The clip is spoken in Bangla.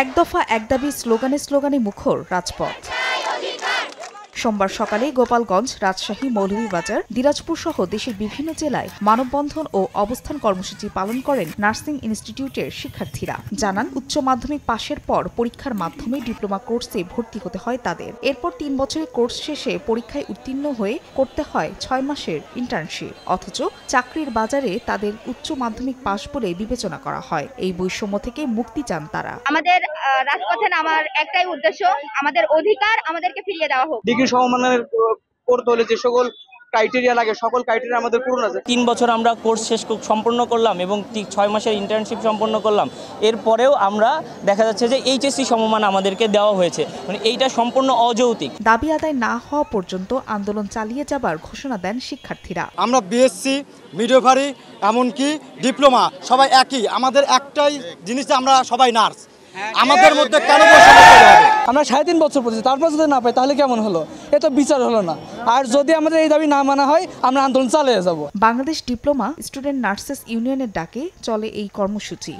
এক দফা এক দাবি স্লোগানে মুখর রাজপথ। সোমবার সকালে গোপালগঞ্জ, রাজশাহী, মৌলভীবাজার, দিনাজপুর সহ দেশের বিভিন্ন জেলায় মানববন্ধন ও অবস্থান কর্মসূচি পালন করেন নার্সিং ইনস্টিটিউটের শিক্ষার্থীরা। জানান, উচ্চ মাধ্যমিক পাশের পর পরীক্ষার মাধ্যমে ডিপ্লোমা কোর্সে ভর্তি হতে হয় তাদের। এরপর ৩ বছরের কোর্স শেষে পরীক্ষায় উত্তীর্ণ হয়ে করতে হয় ৬ মাসের ইন্টার্নশিপ। অথচ চাকরির বাজারে তাদের উচ্চ মাধ্যমিক পাশ বলে বিবেচনা করা হয়। এই বৈষম্য থেকে মুক্তি চান তারা। আমাদের রাজপথে নামার একটাই উদ্দেশ্য, আমাদের অধিকার আমাদেরকে ফিরিয়ে দেওয়া হোক। ডিগ্রি সমমানের করতে হলে যে সকল ক্রাইটেরিয়া লাগে সকল ক্রাইটেরিয়া আমাদের পূরণ আছে। ৩ বছর আমরা কোর্স সম্পন্ন করলাম এবং ৬ মাসের ইন্টার্নশিপ সম্পন্ন করলাম। এরপরেও আমরা দেখা যাচ্ছে যে এইচএসসি সমমান আমাদেরকে দেওয়া হয়েছে, মানে এইটা সম্পূর্ণ অযৌক্তিক। দাবি আদায় না হওয়া পর্যন্ত আন্দোলন চালিয়ে যাবার ঘোষণা দেন শিক্ষার্থীরা। আমরা বিএসসি, মিডওয়াইফারি, এমনকি ডিপ্লোমা সবাই একই, আমাদের একটাই জিনিস, আমরা সবাই নার্স। আমাদের মধ্যে কেন আমরা ৩.৫ বছর পড়েছি, তারপর যদি না পাই তাহলে কেমন হলো? এ তো বিচার হলো না। আর যদি আমাদের এই দাবি না মানা হয় আমরা আন্দোলন চালিয়ে যাব। বাংলাদেশ ডিপ্লোমা স্টুডেন্ট নার্সেস ইউনিয়নের ডাকে চলে এই কর্মসূচি।